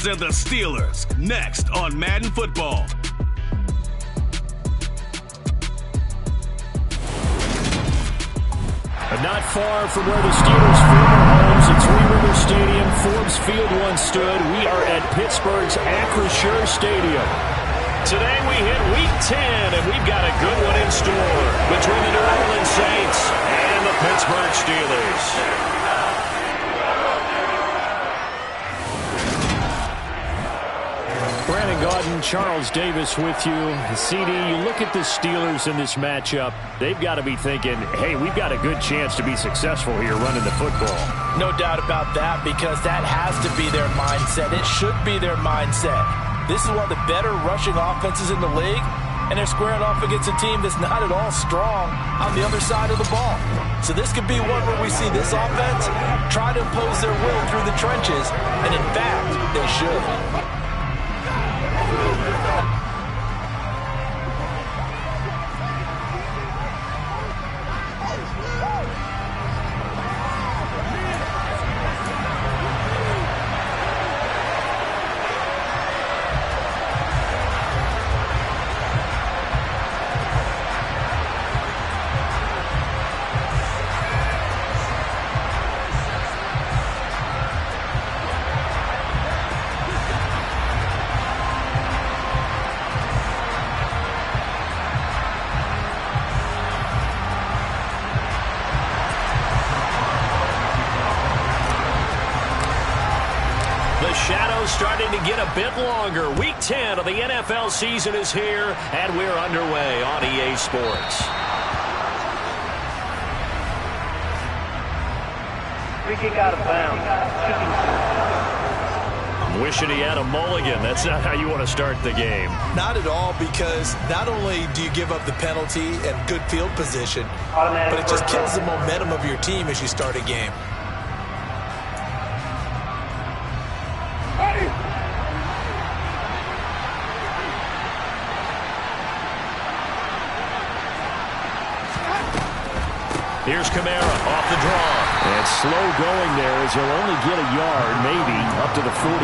and the Steelers, next on Madden Football. Not far from where the Steelers' former homes at Three Rivers Stadium, Forbes Field once stood, we are at Pittsburgh's Acrisure Stadium. Today we hit Week 10, and we've got a good one in store between the New Orleans Saints and the Pittsburgh Steelers. Brandon Gaudin, Charles Davis with you. CD, you look at the Steelers in this matchup, they've got to be thinking, hey, we've got a good chance to be successful here running the football. No doubt about that, because that has to be their mindset. It should be their mindset. This is one of the better rushing offenses in the league, and they're squaring off against a team that's not at all strong on the other side of the ball. So this could be one where we see this offense try to impose their will through the trenches, and in fact, they should. Starting to get a bit longer. Week 10 of the NFL season is here, and we're underway on EA Sports. Free kick out of bounds. I'm wishing he had a mulligan. That's not how you want to start the game. Not at all, because not only do you give up the penalty and good field position, but it just kills the momentum of your team as you start a game. Here's Kamara off the draw. And slow going there as he'll only get a yard, maybe, up to the 41.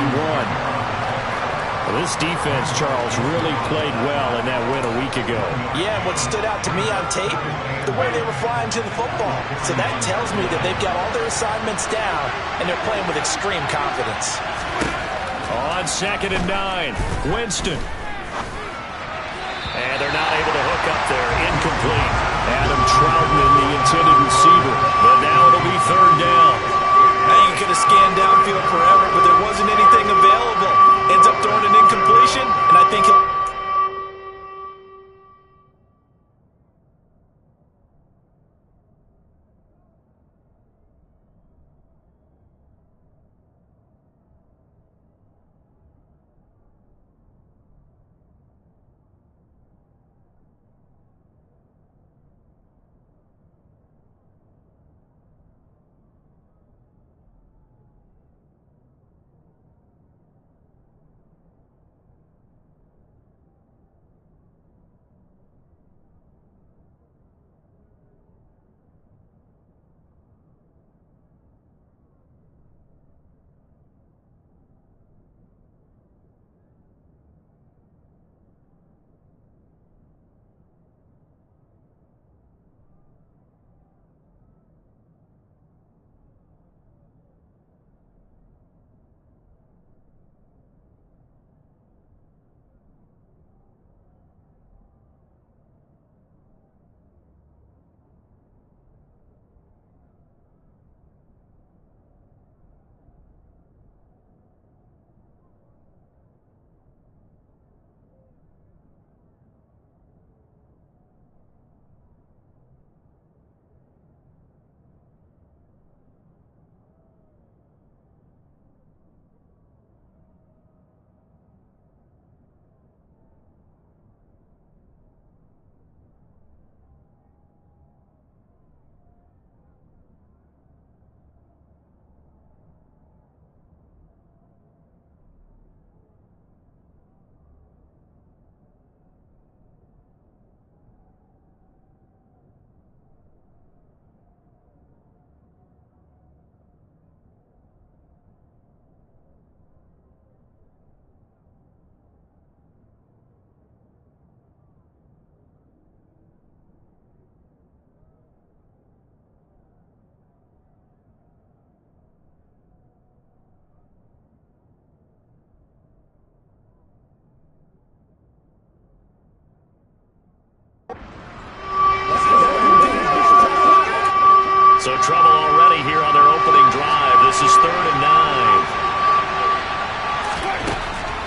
Well, this defense, Charles, really played well in that win a week ago. Yeah, and what stood out to me on tape, the way they were flying to the football. So that tells me that they've got all their assignments down, and they're playing with extreme confidence. On 2nd and 9, Winston. And they're not able to hook up there. Incomplete. Adam Troutman, the intended receiver. But now it'll be 3rd down. Now you could have scanned downfield forever, but there wasn't anything available. Ends up throwing an incompletion, and I think he'll...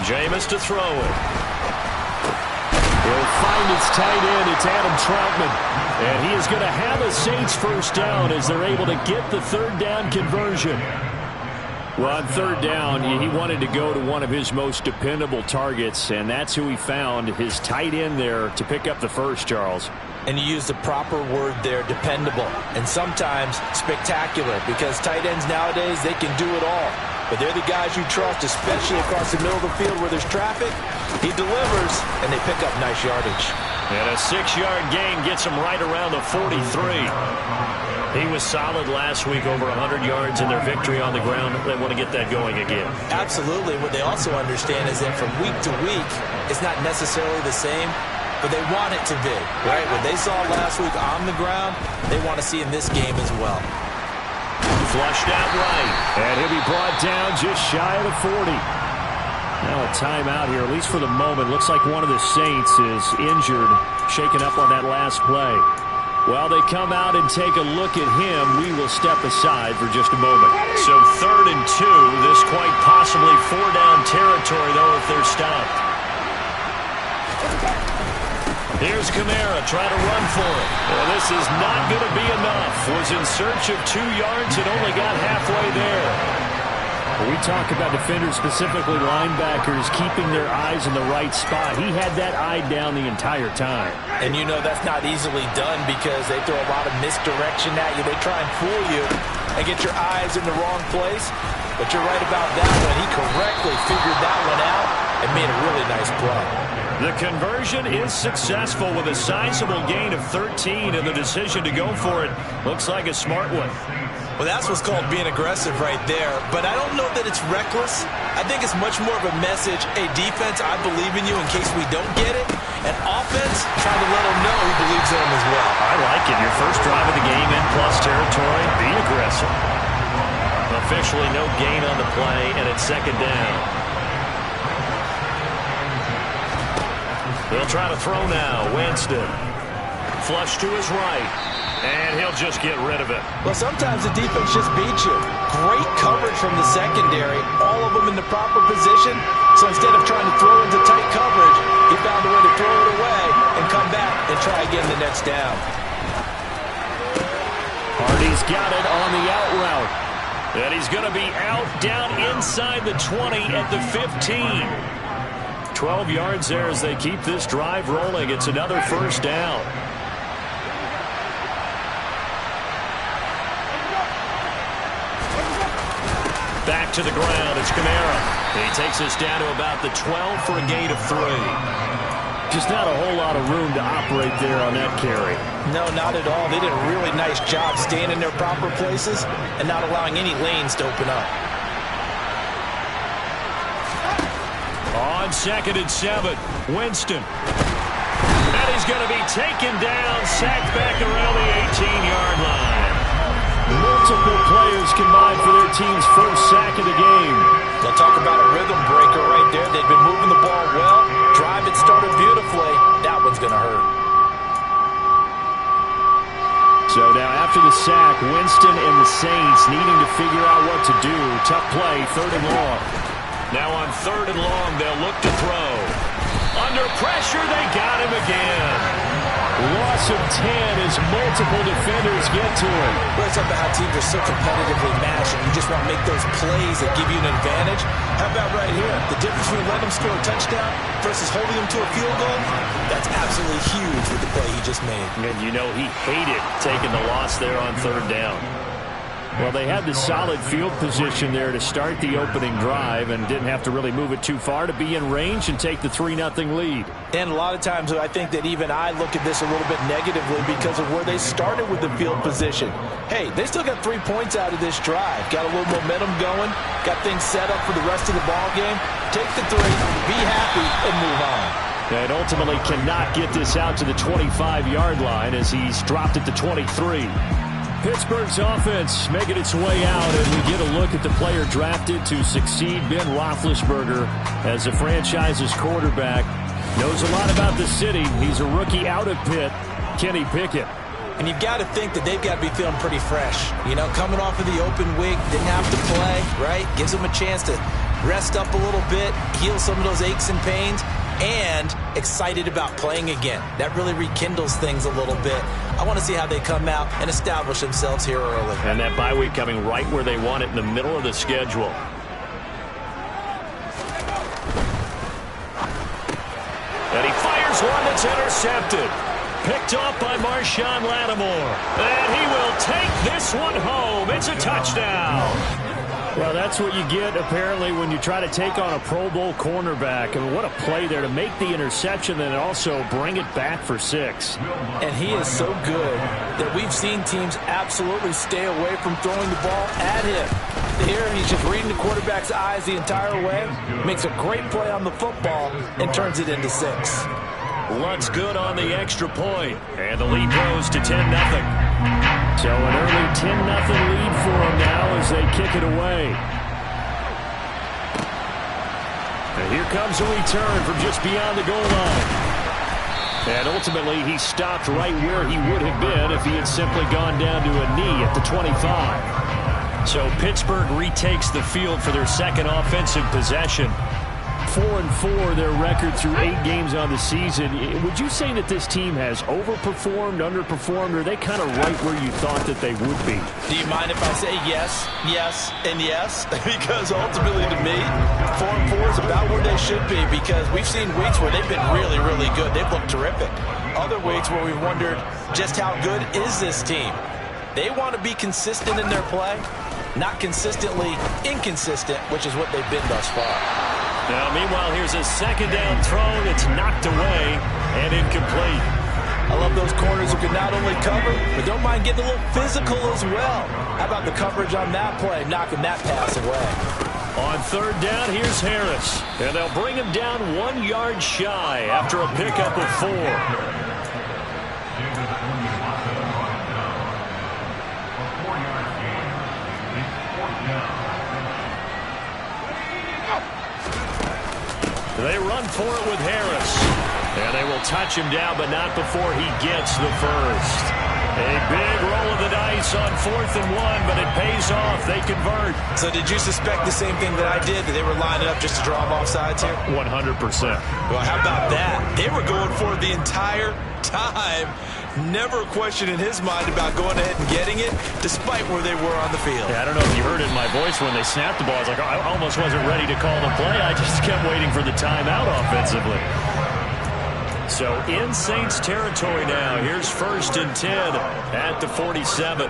Jameis to throw it. He'll find his tight end. It's Adam Troutman. And he is going to have a Saints first down as they're able to get the third down conversion. Well, on third down, he wanted to go to one of his most dependable targets, and that's who he found, his tight end there, to pick up the first, Charles. And you use the proper word there, dependable, and sometimes spectacular, because tight ends nowadays, they can do it all. But they're the guys you trust, especially across the middle of the field where there's traffic. He delivers, and they pick up nice yardage. And a 6-yard gain gets him right around the 43. He was solid last week, over 100 yards in their victory on the ground. They want to get that going again. Absolutely. What they also understand is that from week to week, it's not necessarily the same, but they want it to be, right? What they saw last week on the ground, they want to see in this game as well. Flushed out right, and he'll be brought down just shy of the 40. Now a timeout here, at least for the moment. Looks like one of the Saints is injured, shaken up on that last play. While they come out and take a look at him, we will step aside for just a moment. So 3rd and 2, this quite possibly 4-down territory, though, if they're stopped. Here's Kamara, try to run for it. Well, this is not going to be enough. Was in search of 2 yards and only got halfway there. We talk about defenders, specifically linebackers, keeping their eyes in the right spot. He had that eye down the entire time. And you know that's not easily done because they throw a lot of misdirection at you. They try and fool you and get your eyes in the wrong place. But you're right about that one. He correctly figured that one out and made a really nice play. The conversion is successful with a sizable gain of 13, and the decision to go for it looks like a smart one. Well, that's what's called being aggressive right there. But I don't know that it's reckless. I think it's much more of a message. Hey, defense, I believe in you in case we don't get it. And offense, trying to let them know he believes in them as well. I like it. Your first drive of the game in plus territory. Be aggressive. Officially no gain on the play, and it's 2nd down. They'll try to throw now. Winston. Flush to his right. And he'll just get rid of it. Well, sometimes the defense just beats you. Great coverage from the secondary. All of them in the proper position. So instead of trying to throw into tight coverage, he found a way to throw it away and come back and try again the next down. Hardy's got it on the out route. And he's going to be out down inside the 20 at the 15. 12 yards there as they keep this drive rolling. It's another first down. Back to the ground, it's Kamara. He takes us down to about the 12 for a gain of 3. Just not a whole lot of room to operate there on that carry. No, not at all. They did a really nice job staying in their proper places and not allowing any lanes to open up. On 2nd and 7, Winston. And he's going to be taken down, sacked back around the 18-yard line. Multiple players combined for their team's first sack of the game. They'll talk about a rhythm breaker right there. They've been moving the ball well. Drive it started beautifully. That one's going to hurt. So now after the sack, Winston and the Saints needing to figure out what to do. Tough play, 3rd and long. Now on 3rd and long, they'll look to throw. Under pressure, they got him again. Loss of 10 as multiple defenders get to him. Well, it's about how teams are so competitively matched, and you just want to make those plays that give you an advantage. How about right here? The difference between letting them score a touchdown versus holding them to a field goal, that's absolutely huge with the play he just made. And you know he hated taking the loss there on 3rd down. Well, they had the solid field position there to start the opening drive and didn't have to really move it too far to be in range and take the 3-0 lead. And a lot of times I think that even I look at this a little bit negatively because of where they started with the field position. Hey, they still got 3 points out of this drive. Got a little momentum going. Got things set up for the rest of the ball game. Take the 3, be happy, and move on. And ultimately cannot get this out to the 25-yard line as he's dropped it to 23. Pittsburgh's offense making its way out, and we get a look at the player drafted to succeed Ben Roethlisberger as the franchise's quarterback. Knows a lot about the city. He's a rookie out of Pitt, Kenny Pickett. And you've got to think that they've got to be feeling pretty fresh. You know, coming off of the open week, didn't have to play, right? Gives them a chance to rest up a little bit, heal some of those aches and pains, and excited about playing again. That really rekindles things a little bit. I want to see how they come out and establish themselves here early. And that bye week coming right where they want it, in the middle of the schedule. And he fires one that's intercepted. Picked off by Marshawn Lattimore. And he will take this one home. It's a touchdown. Well, that's what you get, apparently, when you try to take on a Pro Bowl cornerback. I mean, what a play there to make the interception and also bring it back for 6. And he is so good that we've seen teams absolutely stay away from throwing the ball at him. Here, he's just reading the quarterback's eyes the entire way, makes a great play on the football, and turns it into 6. Luntz good on the extra point, and the lead grows to 10-0. So an early 10-0 lead for them now as they kick it away. And here comes a return from just beyond the goal line. And ultimately, he stopped right where he would have been if he had simply gone down to a knee at the 25. So Pittsburgh retakes the field for their second offensive possession. 4-4 their record through 8 games on the season. Would you say that this team has overperformed, underperformed, or are they kind of right where you thought that they would be? Do you mind if I say yes, yes, and yes? Because ultimately to me, 4-4 is about where they should be, because we've seen weeks where they've been really, really good. They've looked terrific. Other weeks where we've wondered just how good is this team. They want to be consistent in their play, not consistently inconsistent, which is what they've been thus far. Now, meanwhile, here's a second down throw that's knocked away and incomplete. I love those corners who can not only cover, but don't mind getting a little physical as well. How about the coverage on that play, knocking that pass away? On third down, here's Harris. And they'll bring him down 1 yard shy after a pickup of 4. They run for it with Harris. And they will touch him down, but not before he gets the first. A big roll of the dice on 4th and 1, but it pays off. They convert. So did you suspect the same thing that I did, that they were lining up just to draw them off sides here? 100%. Well, how about that? They were going for it the entire time. Never a question in his mind about going ahead and getting it, despite where they were on the field. Yeah, I don't know if you heard it in my voice when they snapped the ball. I was like, I almost wasn't ready to call the play. I just kept waiting for the timeout offensively. So in Saints territory now. Here's 1st and 10 at the 47.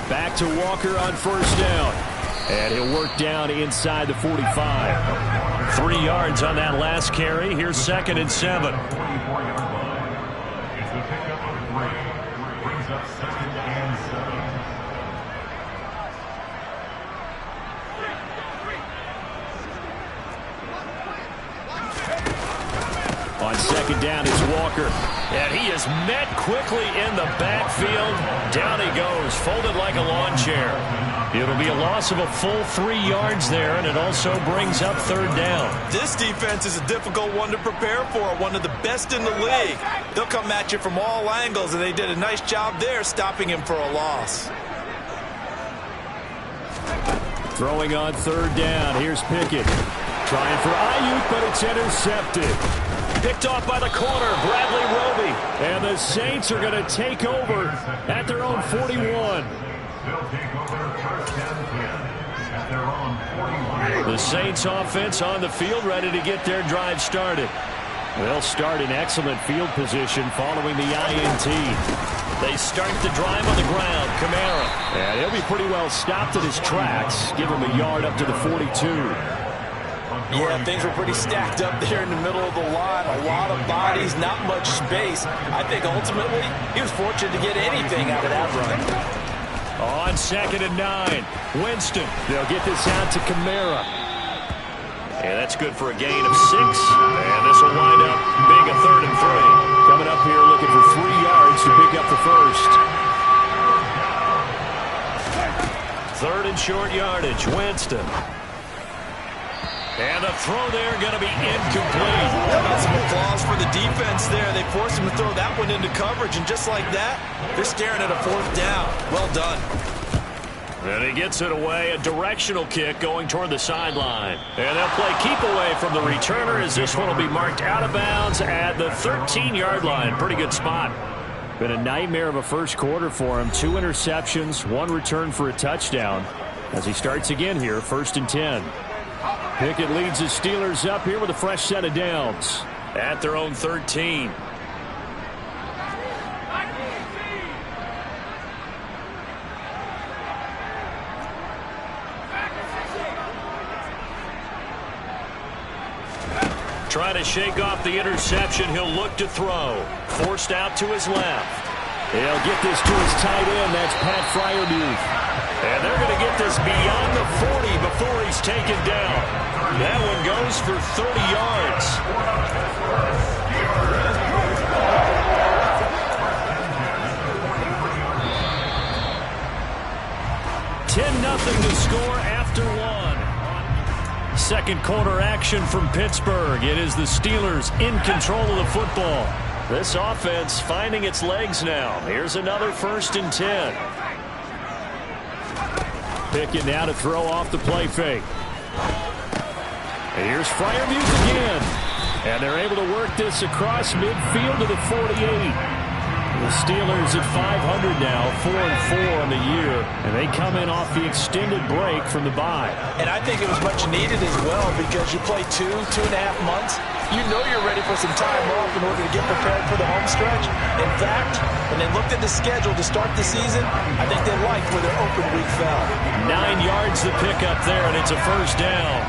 Back to Walker on 1st down. And he'll work down inside the 45. 3 yards on that last carry. Here's 2nd and 7. On 2nd down, it's Walker. And he is met quickly in the backfield. Down he goes, folded like a lawn chair. It'll be a loss of a full 3 yards there, and it also brings up 3rd down. This defense is a difficult one to prepare for, one of the best in the league. They'll come at you from all angles, and they did a nice job there stopping him for a loss. Throwing on 3rd down, here's Pickett. Trying for Ayuk, but it's intercepted. Picked off by the corner, Bradley Roby. And the Saints are going to take over at their own 41. The Saints offense on the field, ready to get their drive started. They'll start in excellent field position following the INT. They start the drive on the ground. Kamara. And he'll be pretty well stopped at his tracks. Give him a yard up to the 42. Yeah, things were pretty stacked up there in the middle of the line. A lot of bodies, not much space. I think ultimately he was fortunate to get anything out of that run. On 2nd and 9, Winston. They'll get this out to Kamara. And that's good for a gain of 6. And this will wind up being a 3rd and 3. Coming up here looking for 3 yards to pick up the first. 3rd and short yardage, Winston. And the throw there going to be incomplete. Some applause for the defense there. They forced him to throw that one into coverage, and just like that, they're staring at a 4th down. Well done. And he gets it away, a directional kick going toward the sideline. And they'll play keep away from the returner as this one will be marked out of bounds at the 13-yard line. Pretty good spot. Been a nightmare of a first quarter for him. 2 interceptions, 1 return for a touchdown. As he starts again here, 1st and 10. Pickett leads the Steelers up here with a fresh set of downs at their own 13. Trying to shake off the interception. He'll look to throw. Forced out to his left. He'll get this to his tight end. That's Pat Freiermuth. And they're going to get this beyond the 40 before he's taken down. That one goes for 30 yards. 10-0 to score after 1. Second quarter action from Pittsburgh. It is the Steelers in control of the football. This offense finding its legs now. Here's another 1st and 10. Pickett now to throw off the play fake. And here's Freiermuth again. And they're able to work this across midfield to the 48. The Steelers at 500 now, 4-4 on the year. And they come in off the extended break from the bye. And I think it was much needed as well because you play 2.5 months. You know you're ready for some time off in order to get prepared for the home stretch. In fact, when they looked at the schedule to start the season, I think they liked where their open week fell. 9 yards to pick up there, and it's a 1st down.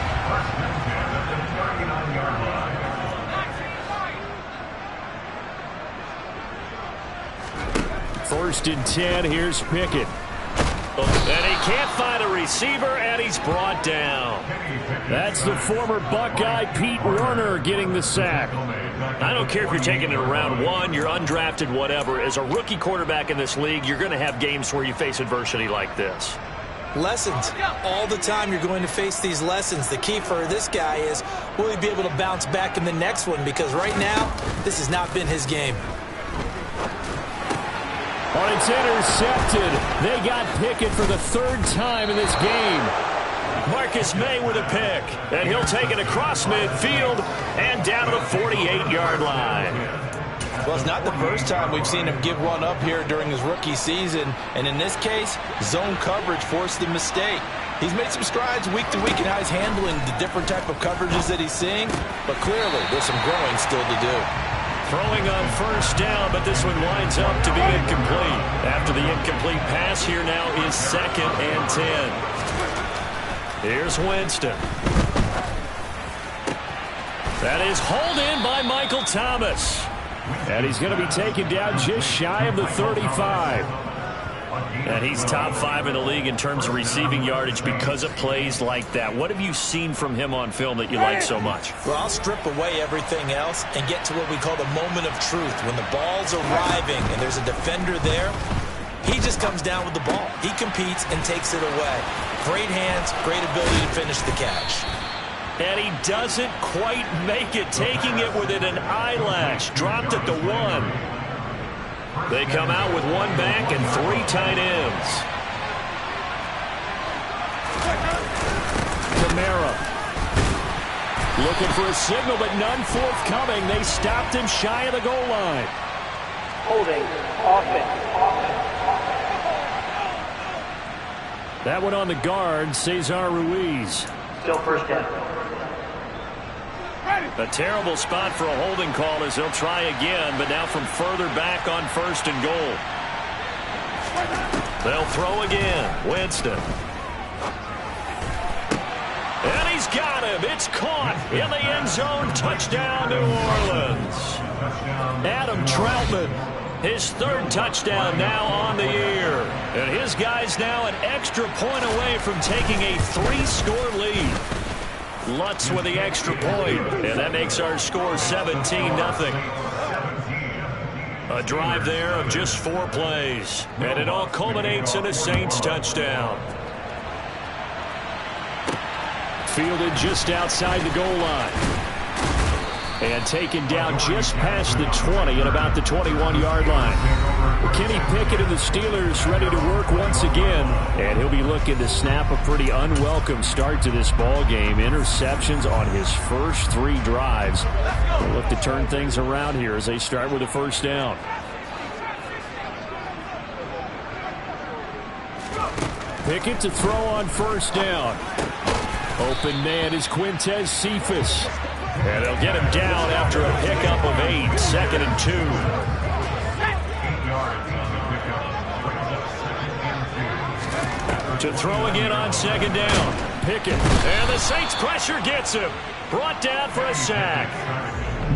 First and 10, here's Pickett. And he can't find a receiver, and he's brought down. That's the former Buckeye Pete Werner getting the sack. I don't care if you're taking it around 1, you're undrafted, whatever. As a rookie quarterback in this league, you're going to have games where you face adversity like this. Lessons. All the time you're going to face these lessons. The key for this guy is, will he be able to bounce back in the next one? Because right now, this has not been his game. Well, it's intercepted. They got Pickett for the 3rd time in this game. Marcus May with a pick. And he'll take it across midfield and down to the 48-yard line. Well, it's not the first time we've seen him give one up here during his rookie season. And in this case, zone coverage forced the mistake. He's made some strides week to week in how he's handling the different type of coverages that he's seeing. But clearly, there's some growing still to do. Throwing on 1st down, but this one winds up to be incomplete. After the incomplete pass, here now is 2nd and 10. Here's Winston. That is hauled in by Michael Thomas. And he's going to be taken down just shy of the 35. And he's top 5 in the league in terms of receiving yardage because of plays like that. What have you seen from him on film that you like so much? Well, I'll strip away everything else and get to what we call the moment of truth. When the ball's arriving and there's a defender there, he just comes down with the ball. He competes and takes it away. Great hands, great ability to finish the catch. And he doesn't quite make it, taking it within an eyelash. Dropped at the 1. They come out with 1 back and 3 tight ends. Kamara. Looking for a signal, but none forthcoming. They stopped him shy of the goal line. Holding. Offense. That one on the guard, Cesar Ruiz. Still 1st down. A terrible spot for a holding call as they'll try again, but now from further back on 1st and goal. They'll throw again. Winston. And he's got him. It's caught in the end zone. Touchdown, New Orleans. Adam Troutman, his 3rd touchdown now on the year. And his guy's now an extra point away from taking a 3-score lead. Lutz with the extra point, and that makes our score 17-0. A drive there of just 4 plays, and it all culminates in a Saints touchdown. fielded just outside the goal line. And taken down just past the 20 at about the 21-yard line. Kenny Pickett and the Steelers ready to work once again. And he'll be looking to snap a pretty unwelcome start to this ball game. Interceptions on his first 3 drives. They'll look to turn things around here as they start with a first down. Pickett to throw on first down. Open man is Quintez Cephus. And they'll get him down after a pickup of 8, 2nd and 2. To throw again on 2nd down. Pickett. And the Saints pressure gets him. Brought down for a sack.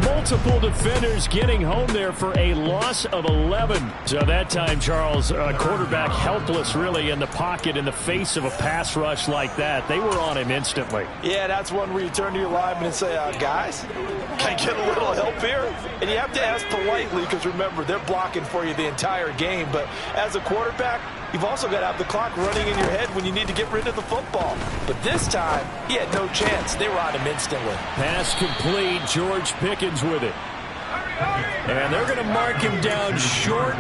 Multiple defenders getting home there for a loss of 11. So that time, Charles, quarterback helpless really in the pocket in the face of a pass rush like that. They were on him instantly. Yeah, that's one where you turn to your lineman and say, guys, can I get a little help here? And you have to ask politely because, remember, they're blocking for you the entire game. But as a quarterback, you've also got to have the clock running in your head when you need to get rid of the football. But this time, he had no chance. They were on him instantly. Pass complete. George Pickens with it. And they're going to mark him down short,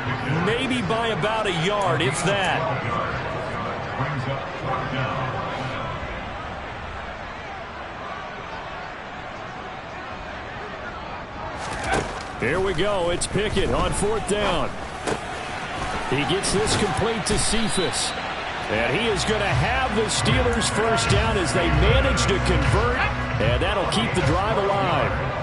maybe by about a yard, if that. Here we go. It's Pickett on 4th down. He gets this complete to Cephus. And he is going to have the Steelers first down as they manage to convert. And that'll keep the drive alive.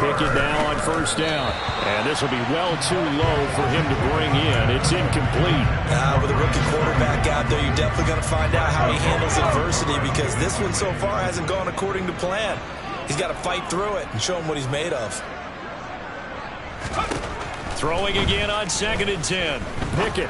Pickett now on first down. And this will be well too low for him to bring in. It's incomplete. With a rookie quarterback out there, you're definitely going to find out how he handles adversity because this one so far hasn't gone according to plan. He's got to fight through it and show him what he's made of. Throwing again on 2nd and 10. Pickett.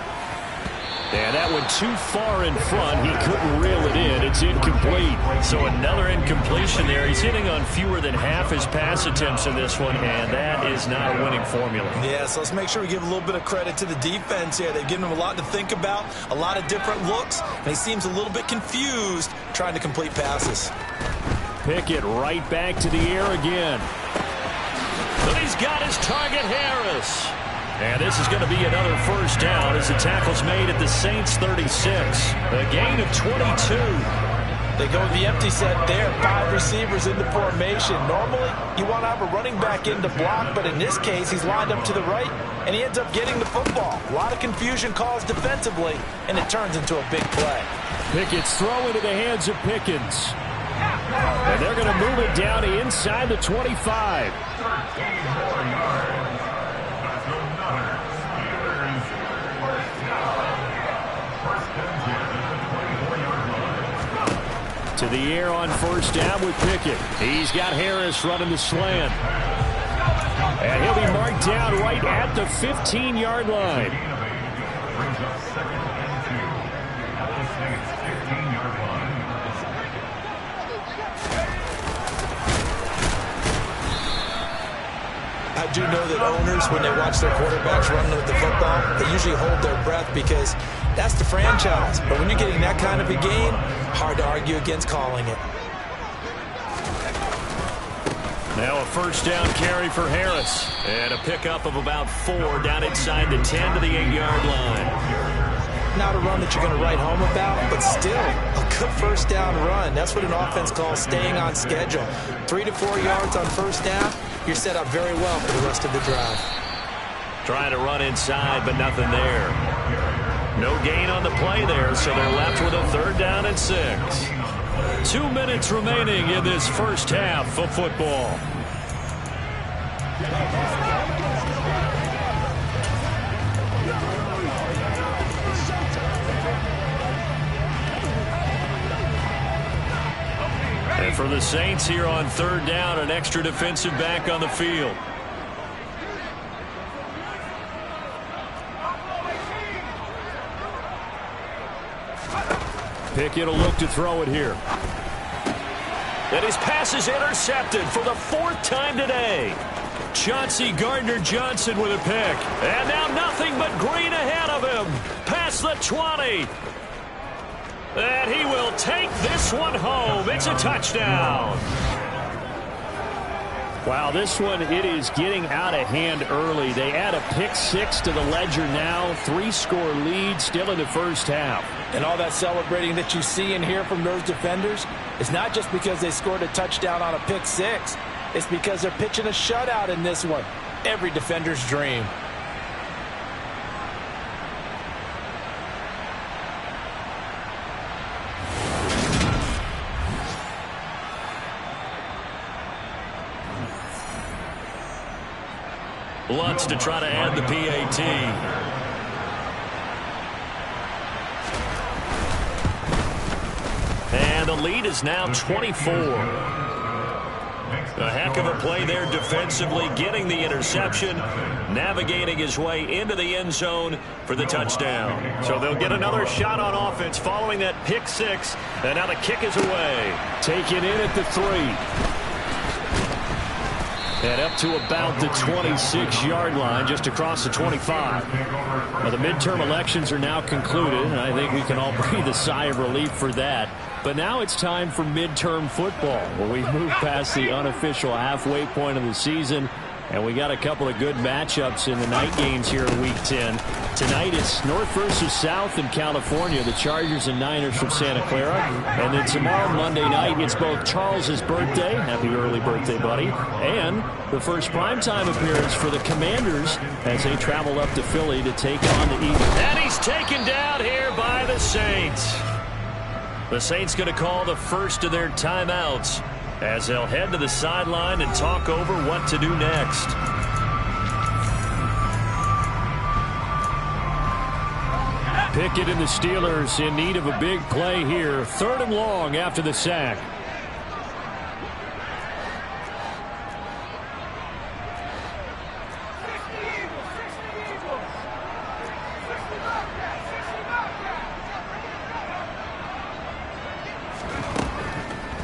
And that one too far in front. He couldn't reel it in. It's incomplete. So another incompletion there. He's hitting on fewer than half his pass attempts in this one, and that is not a winning formula. Yeah, so let's make sure we give a little bit of credit to the defense here. They've given him a lot to think about, a lot of different looks, and he seems a little bit confused trying to complete passes. Pickett right back to the air again. But he's got his target, Harris. And this is going to be another first down as the tackle's made at the Saints' 36. A gain of 22. They go with the empty set there. 5 receivers in the formation. Normally, you want to have a running back in to block, but in this case, he's lined up to the right, and he ends up getting the football. A lot of confusion caused defensively, and it turns into a big play. Pickett's throw into the hands of Pickens. And they're going to move it down to inside the 25. To the air on first down with Pickett. He's got Harris running the slant. And he'll be marked down right at the 15-yard line. I do know that owners, when they watch their quarterbacks running with the football, they usually hold their breath because that's the franchise. But when you're getting that kind of a game, hard to argue against calling it. Now a first down carry for Harris. And a pickup of about 4 down inside the 10 to the 8-yard line. Not a run that you're going to write home about, but still a good first down run. That's what an offense calls staying on schedule. 3 to 4 yards on first down. You're set up very well for the rest of the drive. Trying to run inside, but nothing there. No gain on the play there, so they're left with a 3rd down and 6. 2 minutes remaining in this first half of football. And for the Saints here on 3rd down, an extra defensive back on the field. Pickett will look to throw it here. And his pass is intercepted for the 4th time today. Chauncey Gardner-Johnson with a pick. And now nothing but green ahead of him. Past the 20. And he will take this one home. It's a touchdown. Wow, this one, it is getting out of hand early. They add a pick six to the ledger now. 3-score lead still in the first half. And all that celebrating that you see and hear from those defenders is not just because they scored a touchdown on a pick six. It's because they're pitching a shutout in this one. Every defender's dream. Lutz to try to add the PAT. And the lead is now 24. A heck of a play there defensively, getting the interception, navigating his way into the end zone for the touchdown. So they'll get another shot on offense following that pick six. And now the kick is away. Taken in at the 3. And up to about the 26-yard line, just across the 25. Well, the midterm elections are now concluded, and I think we can all breathe a sigh of relief for that. But now it's time for midterm football, where we move past the unofficial halfway point of the season. And we got a couple of good matchups in the night games here in Week 10. Tonight it's North versus South in California, the Chargers and Niners from Santa Clara. And then tomorrow, Monday night, it's both Charles's birthday, happy early birthday, buddy, and the first primetime appearance for the Commanders as they travel up to Philly to take on the Eagles. And he's taken down here by the Saints. The Saints going to call the first of their timeouts as they'll head to the sideline and talk over what to do next. Pickett and the Steelers in need of a big play here. 3rd and long after the sack.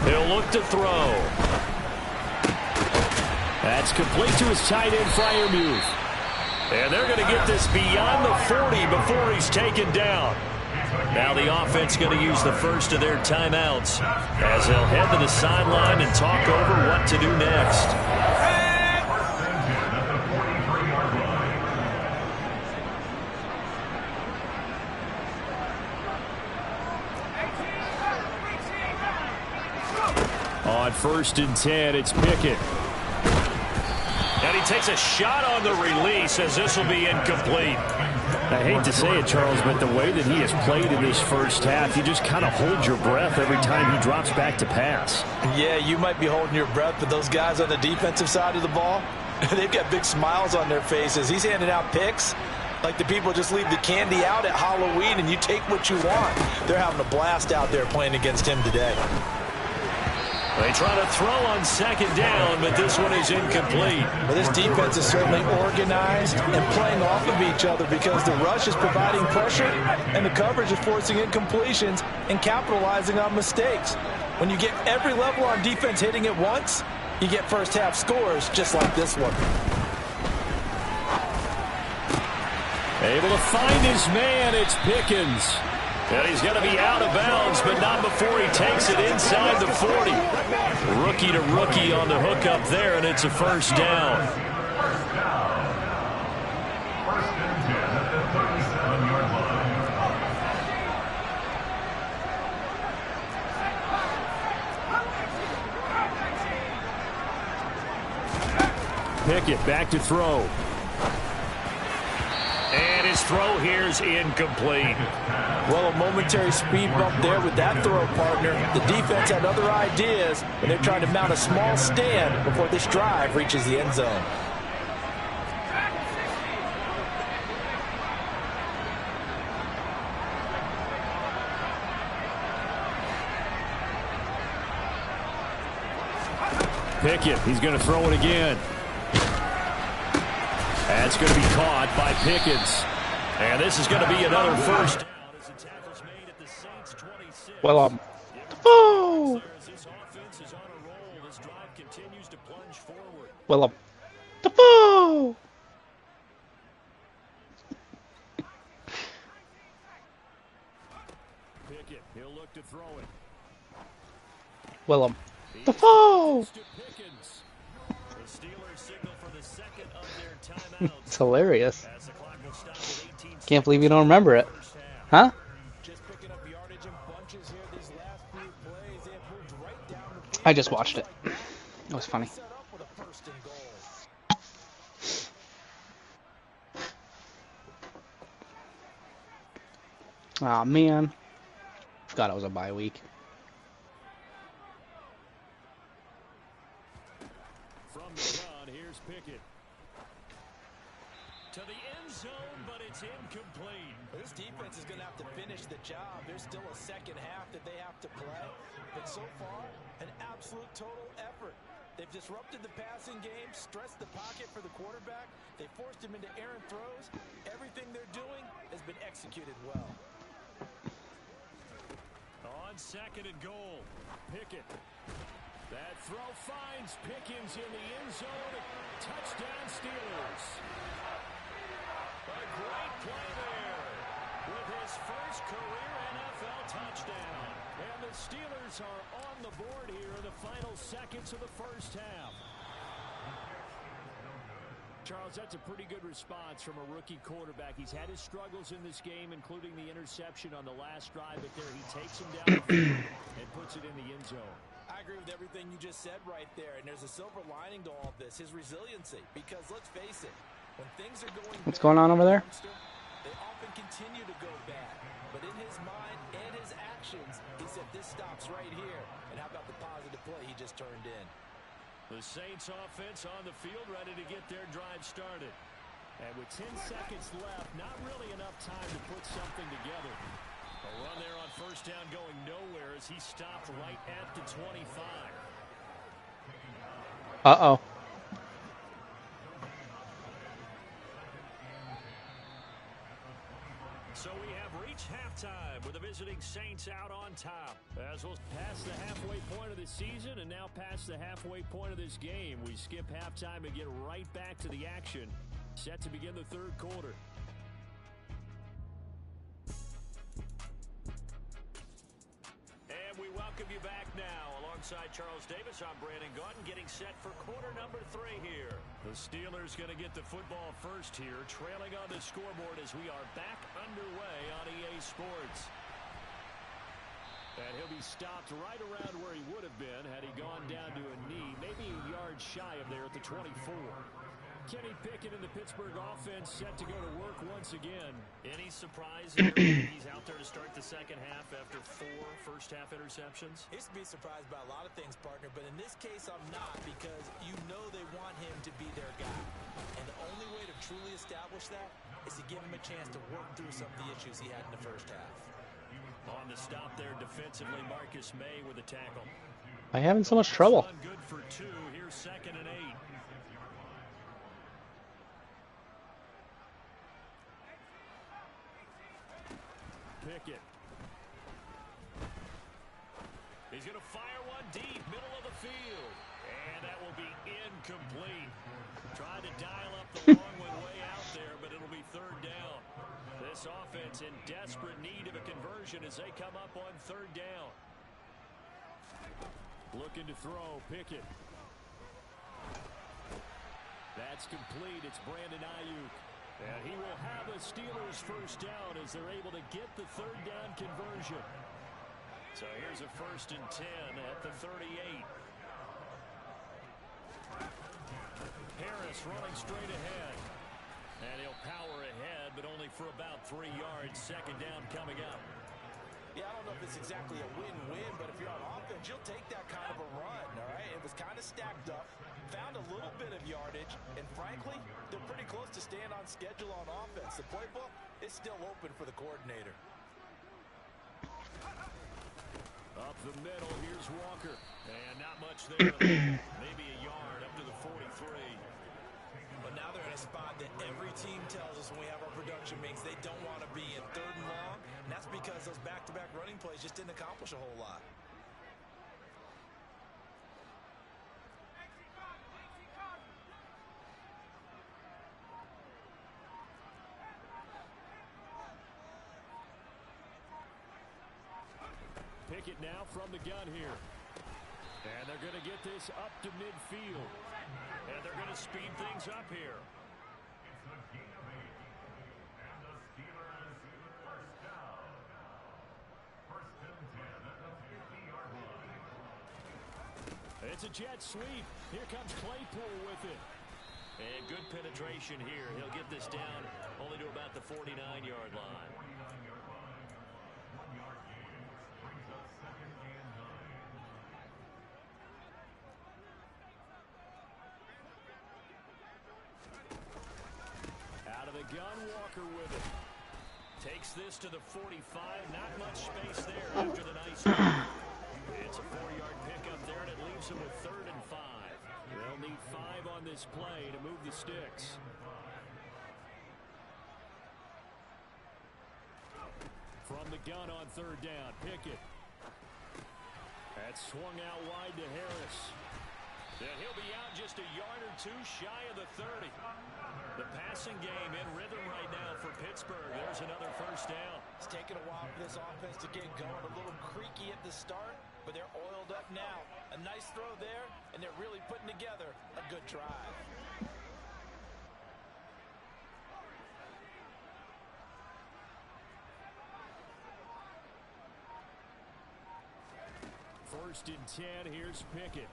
He'll look to throw. That's complete to his tight end, Freiermuth. And they're going to get this beyond the 40 before he's taken down. Now the offense going to use the first of their timeouts as they'll head to the sideline and talk over what to do next. On 1st and 10, it's Pickett. And he takes a shot on the release as this will be incomplete. I hate to say it, Charles, but the way that he has played in this first half, you just kind of hold your breath every time he drops back to pass. Yeah, you might be holding your breath, but those guys on the defensive side of the ball, they've got big smiles on their faces. He's handing out picks like the people just leave the candy out at Halloween and you take what you want. They're having a blast out there playing against him today. They try to throw on 2nd down, but this one is incomplete. Well, this defense is certainly organized and playing off of each other because the rush is providing pressure and the coverage is forcing incompletions and capitalizing on mistakes. When you get every level on defense hitting at once, you get first half scores just like this one. Able to find his man, it's Pickens. And he's going to be out of bounds, but not before he takes it inside the 40. Rookie to rookie on the hook up there, and it's a first down. Pickett back to throw. And his throw here is incomplete. Well, a momentary speed bump there with that throw, partner. The defense had other ideas, and they're trying to mount a small stand before this drive reaches the end zone. Pickett, he's going to throw it again. That's going to be caught by Pickens. And this is going to be another first down as the tackle's made at the Saints 26. Well, oh. This offense is on a roll. This drive continues to plunge forward. Well, oh. Pickett, he'll look to throw it. Willem. Defoe! To Pickens. The Steelers signal for the second of their timeouts. It's hilarious. As the clock will stop at 18 Can't believe you don't remember it. Huh? Just picking up yardage in bunches here these last few plays. They have moved right down the field. I just watched it. It was funny. Set up with a first and goal. Aw, man. Forgot it was a bye week. From the gun, here's Pickett. To the end zone, but it's incomplete. This defense is going to have to finish the job. There's still a second half that they have to play. But so far, an absolute total effort. They've disrupted the passing game, stressed the pocket for the quarterback. They forced him into errant throws. Everything they're doing has been executed well. On second and goal, Pickett. That throw finds Pickens in the end zone. Touchdown Steelers. A great play there with his first career NFL touchdown. And the Steelers are on the board here in the final seconds of the first half. Charles, that's a pretty good response from a rookie quarterback. He's had his struggles in this game, including the interception on the last drive, but there he takes him down the field and puts it in the end zone. I agree with everything you just said right there, and there's a silver lining to all of this, his resiliency. Because let's face it, when things are going What's going on over there? They often continue to go bad. But in his mind and his actions, he said this stops right here. And how about the positive play he just turned in? The Saints offense on the field ready to get their drive started. And with 10 seconds left, not really enough time to put something together. A run there on first down going nowhere as he stopped right at the 25. Uh-oh. So we have reached halftime with the visiting Saints out on top. As we'll pass the halfway point of the season and now past the halfway point of this game, we skip halftime and get right back to the action. Set to begin the third quarter. And we welcome you back now. Alongside Charles Davis, I'm Brandon Gaudin, getting set for quarter number 3 here. The Steelers going to get the football first here, trailing on the scoreboard as we are back underway on EA Sports. And he'll be stopped right around where he would have been had he gone down to a knee, maybe a yard shy of there at the 24. Kenny Pickett in the Pittsburgh offense set to go to work once again. Any surprise here? He's out there to start the second half after 4 first-half interceptions? He's to be surprised by a lot of things, partner, but in this case I'm not, because you know they want him to be their guy. And the only way to truly establish that is to give him a chance to work through some of the issues he had in the first half. On the stop there defensively, Marcus May with a tackle. I'm having so much trouble. Good for 2. Here's second and 8. Pickett. He's going to fire one deep, middle of the field. And that will be incomplete. Tried to dial up the long one way out there, but it'll be third down. This offense in desperate need of a conversion as they come up on third down. Looking to throw, Pickett. That's complete. It's Brandon Ayuk. And he will have the Steelers first down as they're able to get the third down conversion. So here's a 1st and 10 at the 38. Harris running straight ahead. And he'll power ahead, but only for about 3 yards. Second down coming up. Yeah, I don't know if it's exactly a win-win, but if you're on offense, you'll take that kind of a run, all right? It was kind of stacked up, found a little bit of yardage, and frankly, they're pretty close to staying on schedule on offense. The playbook is still open for the coordinator. Up the middle, here's Walker. And not much there. Maybe a yard up to the 43. But now they're in a spot that every team tells us when we have our production meetings they don't want to be in, 3rd and long. And that's because those back-to-back running plays just didn't accomplish a whole lot. Pickett now from the gun here. And they're going to get this up to midfield. And they're going to speed things up here. It's a gain of 8. And the Steelers first down. First and 10 at the 50-yard line. It's a jet sweep. Here comes Claypool with it. And good penetration here. He'll get this down only to about the 49-yard line. 49-yard line. 1-yard gain. Brings up 2nd and 9. Out of the gun, Walker with it. Takes this to the 45. Not much space there after the nice run. It's a 4-yard pickup there, and it leaves them with 3rd and 5. They'll need 5 on this play to move the sticks. From the gun on 3rd down, Pickett. That's swung out wide to Harris. And he'll be out just a yard or 2 shy of the 30. The passing game in rhythm right now for Pittsburgh. There's another first down. It's taken a while for this offense to get going. A little creaky at the start, but they're oiled up now. A nice throw there, and they're really putting together a good drive. First and 10, here's Pickett.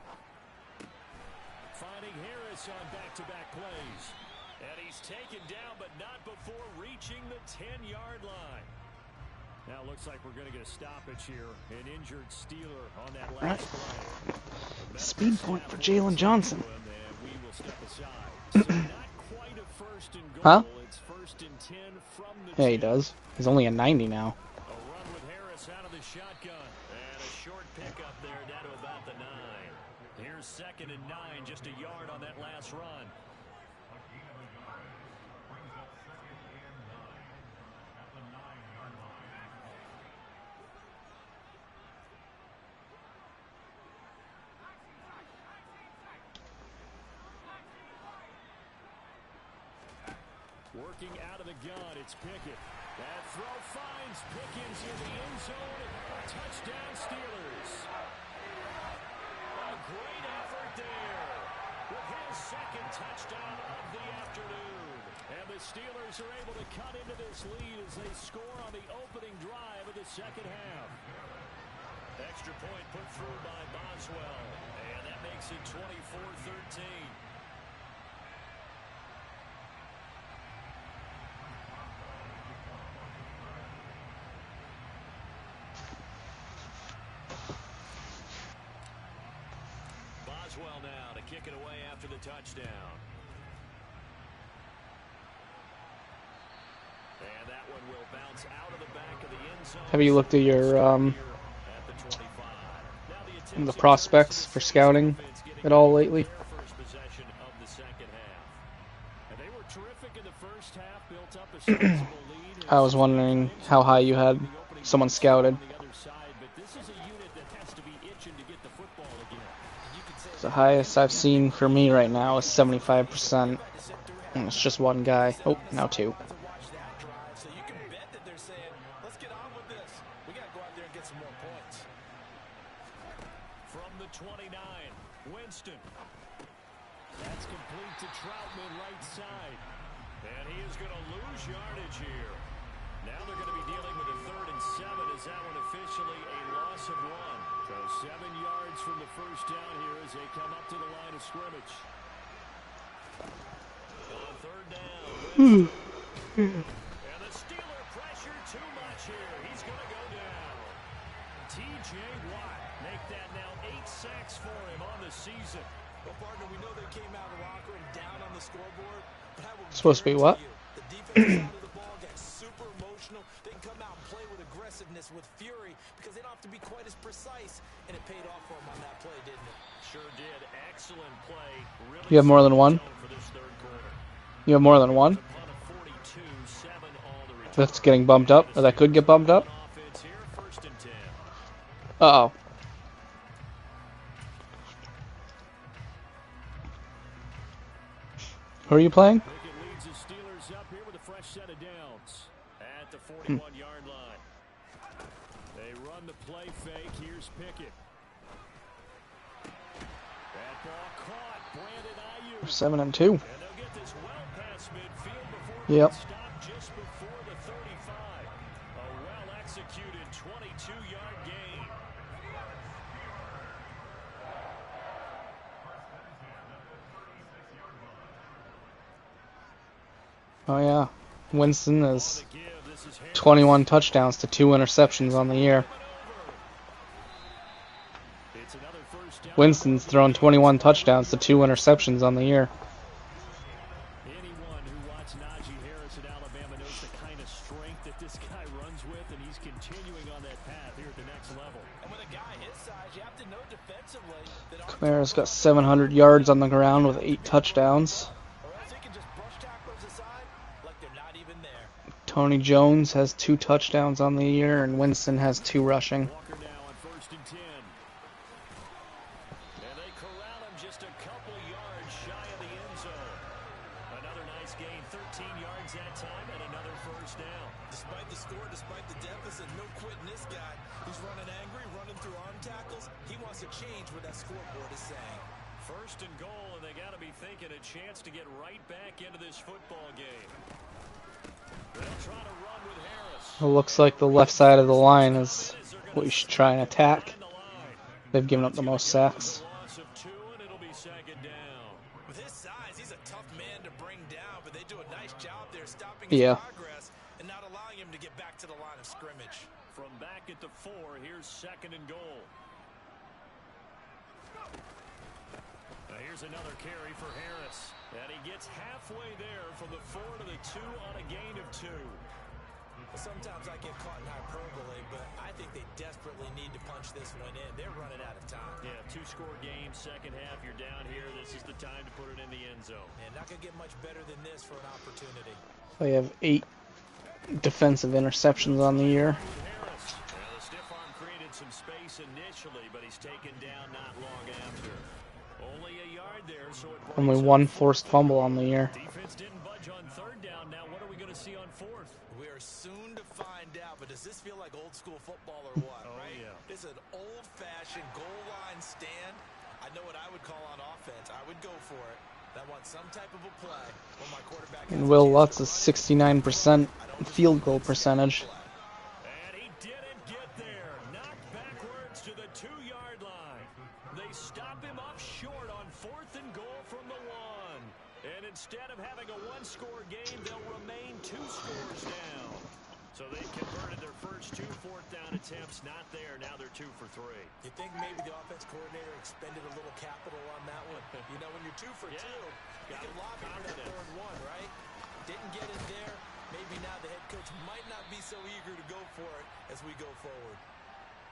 Finding Harris on back-to-back plays. And he's taken down, but not before reaching the 10-yard line. Now it looks like we're going to get a stoppage here. An injured Steeler on that last play. Speed point for Jalen Johnson. And we will step aside. So not quite a first and goal. Huh? It's 1st and 10 from the Yeah, he 10. does. He's only a 90 now. A run with Harris out of the shotgun. And a short pickup there down to about the 9. Here's 2nd and 9, just a yard on that last run. A gain of a yard. Brings up 2nd and 9 at the 9-yard line. Working out of the gun, it's Pickett. That throw finds Pickens in the end zone. Touchdown, Steelers. A great effort there with his 2nd touchdown of the afternoon. And the Steelers are able to cut into this lead as they score on the opening drive of the 2nd half. Extra point put through by Boswell. And that makes it 24-13. Boswell now to kick it away after the touchdown. And that one will bounce out of the back of the end zone. Have you looked at your At the 25. Now the prospects for scouting at all lately? Their first possession of the 2nd half. And they were terrific in the first half, built up a sizable lead. I was wondering how high you had someone scouted. On the other side, but this is a unit that has to be itching to get the football again. The highest I've seen for me right now is 75%. And it's just one guy. Oh, now 2. Watch that drive, so you can bet that they're saying, let's get on with this. We got to go out there and get some more points. From the 29, Winston. That's complete to Troutman right side. And he is going to lose yardage here. Now they're going to be dealing with a 3rd and 7. Is that one officially a loss of 1? So 7 yards from the first down here as they come up to the line of scrimmage. On 3rd down, Winston. And the Steeler pressure too much here. He's going to go down. T.J. Watt make that now 8 sacks for him on the season. Well, partner, we know they came out of the locker room down on the scoreboard, but I will Supposed to be what? guarantee you, the defensive side of the ball gets super emotional. They can come out and play with aggressiveness, with fury, because they don't have to be quite as precise, and it paid off for them on that play, didn't it? Sure did. Excellent play. Really You have more than one? for this 3rd quarter. You have more than one? Upon a 42, 7 all the return. That's getting bumped up? Or that could get bumped up? Offense here, 1st and 10. Uh-oh. Who are you playing? Pickett leads the Steelers up here with a fresh set of downs at the 41-yard line. They run the play fake. Here's Pickett. That ball caught. Brandon Ayuk. 7-2. And they'll get this well past midfield before Yep. it stopped just before the 35. A well-executed 22-yard gain. Oh yeah, Winston has 21 touchdowns to 2 interceptions on the year. Winston's thrown 21 touchdowns to 2 interceptions on the year. Anyone who watched Najee Harris at Alabama knows the kind of strength that this guy runs with, and he's continuing on that path here at the next level. And with a guy his size, you have to know defensively that Kamara's got 700 yards on the ground with 8 touchdowns. or else he can just brush tacklers aside like they're not even there. Tony Jones has 2 touchdowns on the year, and Winston has 2 rushing. Walker now on 1st and 10. And they corral him just a couple yards shy of the end zone. Another nice gain, 13 yards that time, and another first down. Despite the score, despite the deficit, no quitting this guy. He's running angry, running through arm tackles. He wants to change what that scoreboard is saying. 1st and goal, and they got to be thinking a chance to get right back into this football game. They'll try to run with Harris. It looks like the left side of the line is what you should try and attack. They've given up the most sacks. Loss of 2, and it'll be 2nd down. With his size, he's a tough man to bring down, but they do a nice job there stopping his Yeah. progress and not allowing him to get back to the line of scrimmage. From back at the 4, here's 2nd and goal. Now here's another carry for Harris. And he gets halfway there from the 4 to the 2 on a gain of 2. Sometimes I get caught in hyperbole, but I think they desperately need to punch this one in. They're running out of time. Yeah, 2-score game, second half. You're down here. This is the time to put it in the end zone. And not going to get much better than this for an opportunity. They have 8 defensive interceptions on the year. Harris. Well, the stiff arm created some space initially, but he's taken down not long after. Only a yard there, so it breaks Only up. 1 forced fumble on the year. Defense didn't budge on 3rd down. Now what are we going to see on 4th? We are soon to find out, but does this feel like old school football or what, Oh, right? yeah. This is an old-fashioned goal line stand. I know what I would call on offense. I would go for it. I want some type of a play when my quarterback has And a Will chance Lutz to is run it. 69% field goal percentage. And he didn't get there. Knocked backwards to the 2-yard line. They stop him up short on 4th and goal from the 1. And instead of having a 1-score game, they'll remain 2 scores down. So they've converted their first 2 4th-down attempts. Not there. Now they're 2 for 3. You think maybe the offense coordinator expended a little capital on that one? You know, when you're 2 for 2, you can lob it for that 3rd one, right? Didn't get it there. Maybe now the head coach might not be so eager to go for it as we go forward.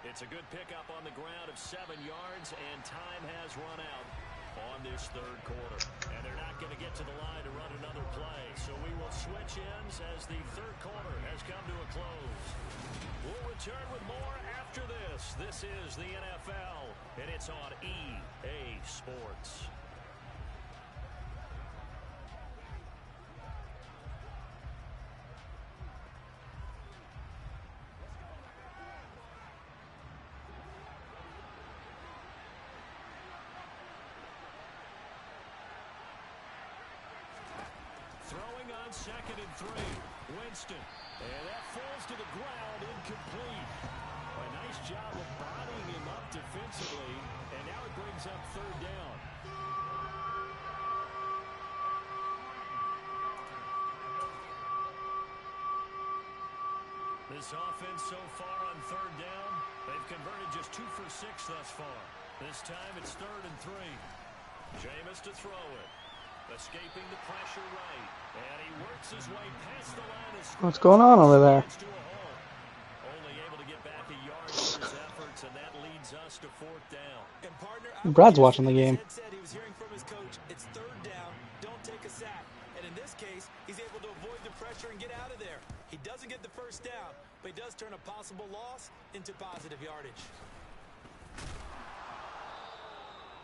It's a good pickup on the ground of 7 yards, and time has run out on this 3rd quarter. And they're not going to get to the line to run another play. So we will switch ends as the 3rd quarter has come to a close. We'll return with more after this. This is the NFL, and it's on EA Sports. Throwing on 2nd and 3. Winston. And that falls to the ground, incomplete. A nice job of bodying him up defensively. And now it brings up 3rd down. This offense so far on 3rd down, they've converted just 2 for 6 thus far. This time it's 3rd and 3. Jameis to throw it. Escaping the pressure right. And he works his way past the line of scrimmage. What's going on over there? Only able to get back a yard for his efforts, and that leads us to 4th down. And partner, Brad's watching the game. He was hearing from his coach, it's 3rd down, don't take a sack. And in this case, he's able to avoid the pressure and get out of there. He doesn't get the 1st down, but he does turn a possible loss into positive yardage.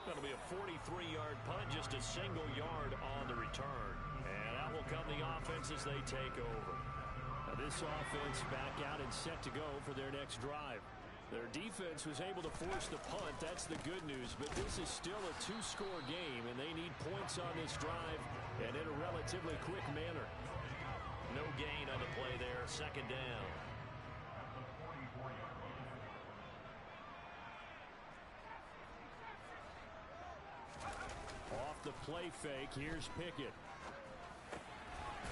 That'll be a 43-yard punt, just a single yard on the return. And out will come the offense as they take over. This offense back out and set to go for their next drive. Their defense was able to force the punt. That's the good news. But this is still a two-score game, and they need points on this drive and in a relatively quick manner. No gain on the play there. Second down. Off the play fake, here's Pickett.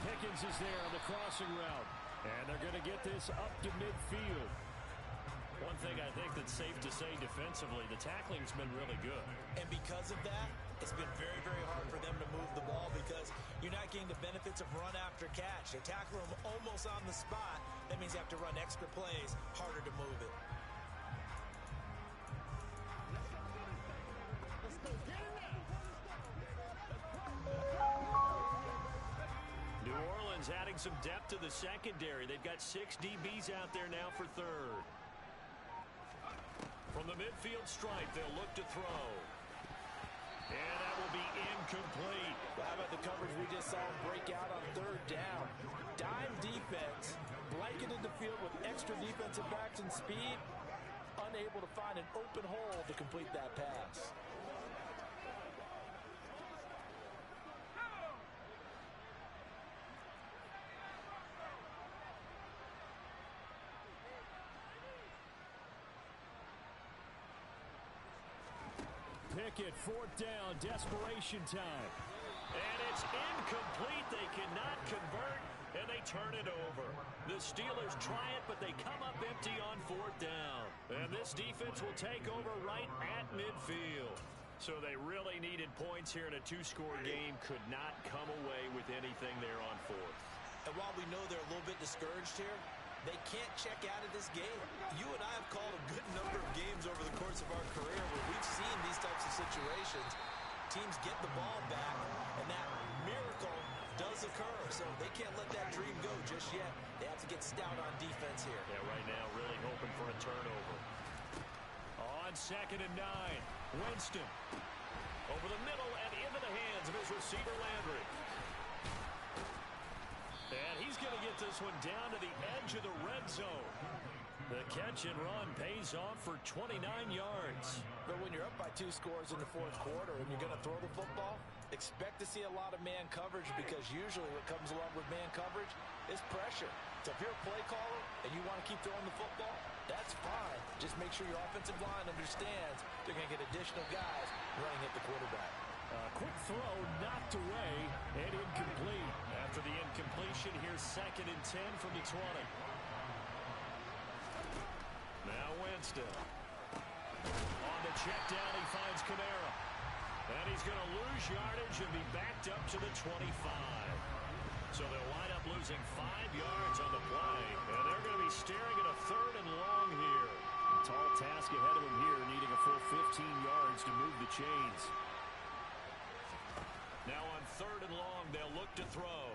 Pickens is there on the crossing route. And they're going to get this up to midfield. One thing I think that's safe to say defensively, the tackling's been really good. And because of that, it's been very, very hard for them to move the ball because you're not getting the benefits of run after catch. They tackle them almost on the spot. That means you have to run extra plays, harder to move it. New Orleans adding some depth to the secondary. They've got 6 DBs out there now for third. From the midfield stripe, they'll look to throw. And that will be incomplete. How about the coverage we just saw him break out on third down? Dime defense, blanketed the field with extra defensive backs and speed, unable to find an open hole to complete that pass. Pickett, fourth down, desperation time. And it's incomplete. They cannot convert, and they turn it over. The Steelers try it, but they come up empty on fourth down. And this defense will take over right at midfield. So they really needed points here in a two-score game. Could not come away with anything there on fourth. And while we know they're a little bit discouraged here, they can't check out of this game. You and I have called a good number of games over the course of our career where we've seen these types of situations. Teams get the ball back, and that miracle does occur. So they can't let that dream go just yet. They have to get stout on defense here. Yeah, right now really hoping for a turnover. On 2nd and 9, Winston. Over the middle and into the hands of his receiver, Landry. And he's going to get this one down to the edge of the red zone. The catch and run pays off for 29 yards. But when you're up by 2 scores in the fourth quarter and you're going to throw the football, expect to see a lot of man coverage because usually what comes along with man coverage is pressure. So if you're a play caller and you want to keep throwing the football, that's fine. Just make sure your offensive line understands they're going to get additional guys running at the quarterback. Quick throw knocked away and incomplete. After the incompletion, here's 2nd and 10 from the 20. Now Winston. On the check down, he finds Kamara. And he's going to lose yardage and be backed up to the 25. So they'll wind up losing 5 yards on the play. And they're going to be staring at a 3rd and long here. A tall task ahead of him here, needing a full 15 yards to move the chains. Now on 3rd and long, they'll look to throw.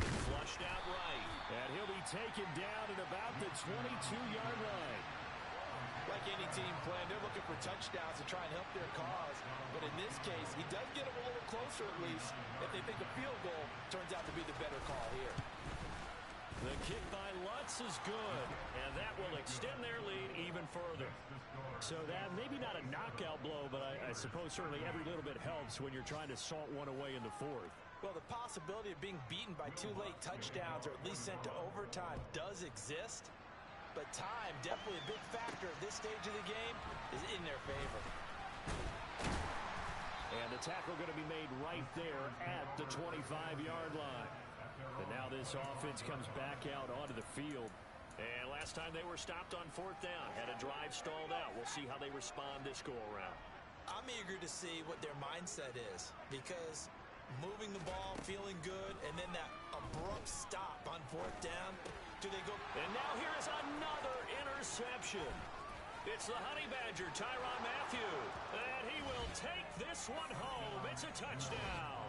Flushed out right. And he'll be taken down at about the 22-yard line. Like any team playing, they're looking for touchdowns to try and help their cause. But in this case, he does get them a little closer at least. If they think a field goal turns out to be the better call here. The kick by Lutz is good, and that will extend their lead even further. So that maybe not a knockout blow, but I suppose certainly every little bit helps when you're trying to salt one away in the fourth. Well, the possibility of being beaten by 2 late touchdowns or at least sent to overtime does exist. But time, definitely a big factor at this stage of the game, is in their favor. And the tackle going to be made right there at the 25-yard line. And now this offense comes back out onto the field. And last time they were stopped on 4th down, had a drive stalled out. We'll see how they respond this go-around. I'm eager to see what their mindset is because moving the ball, feeling good, and then that abrupt stop on 4th down. Do they go? And now here is another interception. It's the Honey Badger, Tyrann Mathieu. And he will take this one home. It's a touchdown.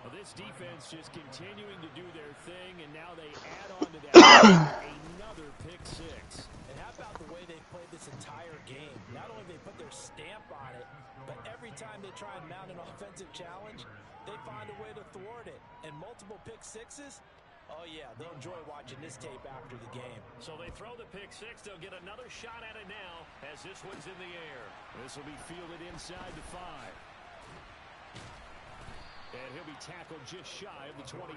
Well, this defense just continuing to do their thing, and now they add on to that another pick 6. And how about the way they played this entire game? Not only they put their stamp on it, but every time they try and mount an offensive challenge, they find a way to thwart it. And multiple pick sixes, oh yeah, they'll enjoy watching this tape after the game. So they throw the pick six. They'll get another shot at it now as this one's in the air. This will be fielded inside the 5. And he'll be tackled just shy of the 25.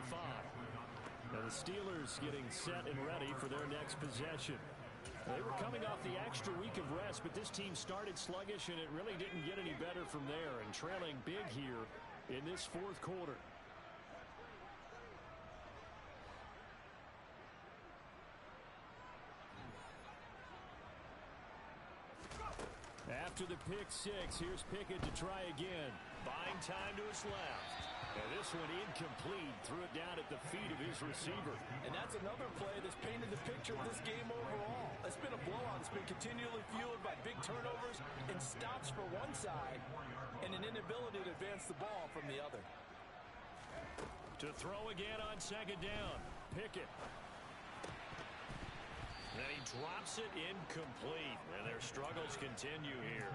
Now the Steelers getting set and ready for their next possession. They were coming off the extra week of rest, but this team started sluggish, and it really didn't get any better from there, and trailing big here in this fourth quarter. After the pick six, here's Pickett to try again. Buying time to his left. And this one incomplete. Threw it down at the feet of his receiver. And that's another play that's painted the picture of this game overall. It's been a blowout. It's been continually fueled by big turnovers and stops for one side and an inability to advance the ball from the other. To throw again on second down. Pickett. Then he drops it incomplete. And their struggles continue here.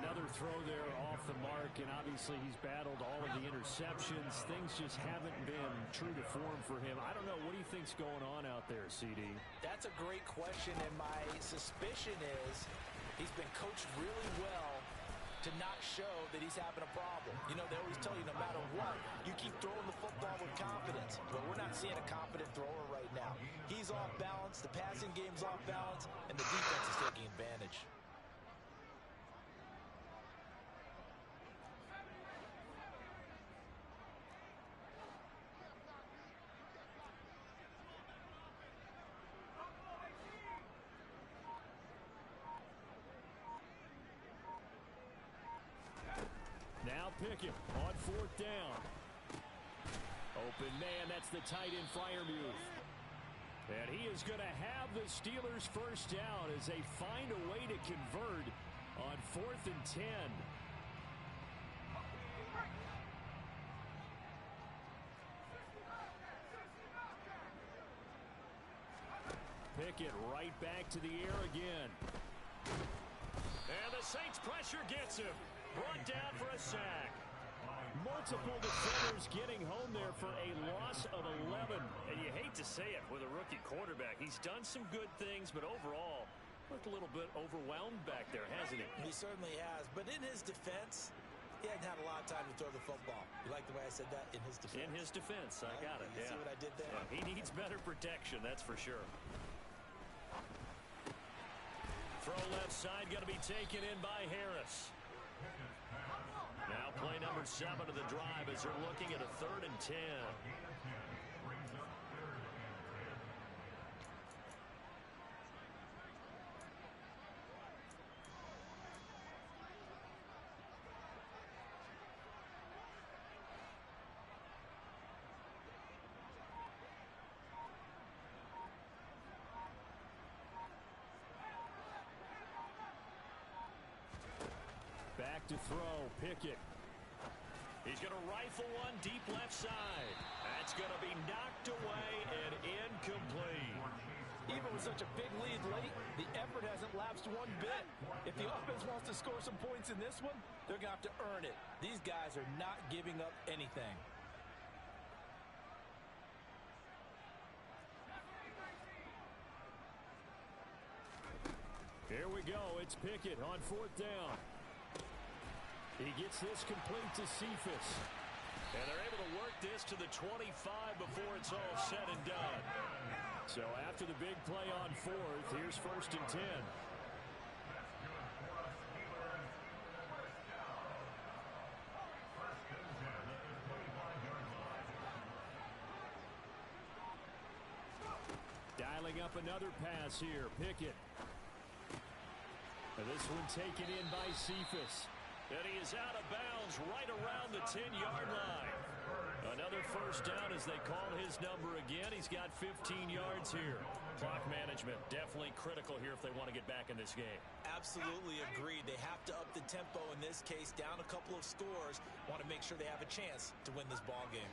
Another throw there off the mark, and obviously he's battled all of the interceptions. Things just haven't been true to form for him. I don't know. What do you think's going on out there, CD? That's a great question, and my suspicion is he's been coached really well to not show that he's having a problem. You know, they always tell you no matter what, you keep throwing the football with confidence. But we're not seeing a confident thrower right now. He's off balance, the passing game's off balance, and the defense is taking advantage. Now Pickett on fourth down. Open man, that's the tight end Freiermuth. And he is going to have the Steelers first down as they find a way to convert on 4th and 10. Pickett right back to the air again. And the Saints pressure gets him. Brought down for a sack. Multiple defenders getting home there for a loss of 11. And you hate to say it with a rookie quarterback. He's done some good things, but overall, looked a little bit overwhelmed back there, hasn't he? He certainly has. But in his defense, he hadn't had a lot of time to throw the football. You like the way I said that? In his defense. In his defense. I got it. You see what I did there? Yeah, he needs better protection, that's for sure. Throw left side, going to be taken in by Harris. Now play number 7 of the drive as they're looking at a 3rd and 10. Back to throw, Pickett. He's going to rifle one deep left side. That's going to be knocked away and incomplete. Even with such a big lead late, the effort hasn't lapsed one bit. If the offense wants to score some points in this one, they're going to have to earn it. These guys are not giving up anything. Here we go. It's Pickett on 4th down. He gets this complete to Cephas. And they're able to work this to the 25 before it's all said and done. So after the big play on 4th, here's 1st and 10. Dialing up another pass here, Pickett. And this one taken in by Cephas. And he is out of bounds right around the 10-yard line. Another first down as they call his number again. He's got 15 yards here. Clock management definitely critical here if they want to get back in this game. Absolutely agreed. They have to up the tempo in this case, down a couple of scores. Want to make sure they have a chance to win this ball game.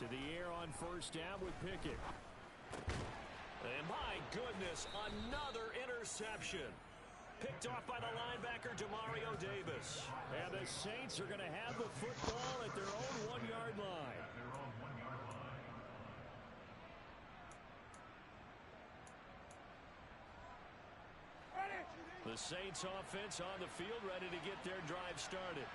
To the air on 1st down with Pickett. And my goodness, another interception. Picked off by the linebacker, Demario Davis. And the Saints are going to have the football at their own 1-yard line. The Saints offense on the field, ready to get their drive started.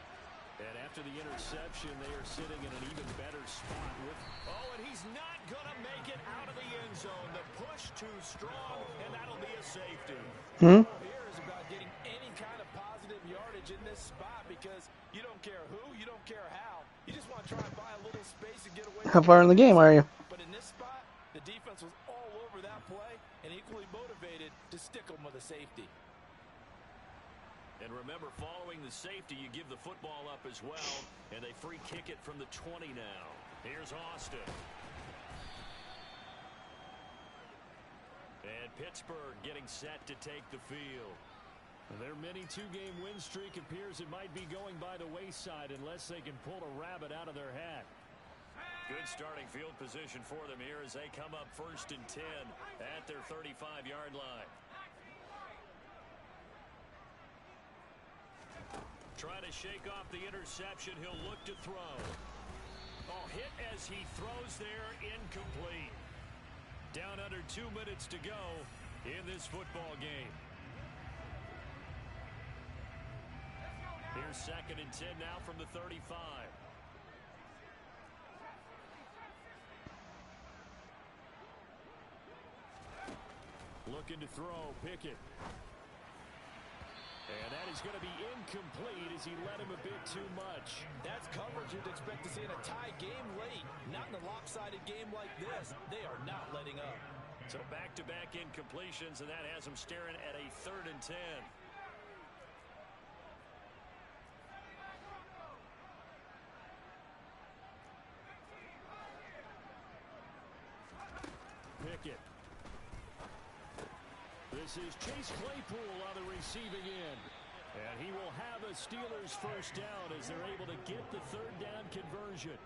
And after the interception, they are sitting in an even better spot with... Oh, and he's not going to make it out of the end zone. The push too strong, and that'll be a safety. Here is about getting any kind of positive yardage in this spot because you don't care who, you don't care how. You just want to try and buy a little space and get away. How far in the game are you? But in this spot, the defense was all over that play and equally motivated to stick them with a safety. And remember, following the safety, you give the football up as well, and they free kick it from the 20 now. Here's Austin. And Pittsburgh getting set to take the field. Their mini 2-game win streak appears it might be going by the wayside unless they can pull a rabbit out of their hat. Good starting field position for them here as they come up 1st and 10 at their 35-yard line. Trying to shake off the interception. He'll look to throw. Oh, hit as he throws there, incomplete. Down under 2 minutes to go in this football game. Here's 2nd and 10 now from the 35. Looking to throw, Pickett. And that is going to be incomplete as he led him a bit too much. That's coverage you'd expect to see in a tie game late. Not in a lopsided game like this. They are not letting up. So back-to-back incompletions, and that has them staring at a 3rd and 10. Pickett. This is Chase Claypool on the receiving end. And he will have a Steelers first down as they're able to get the 3rd down conversion.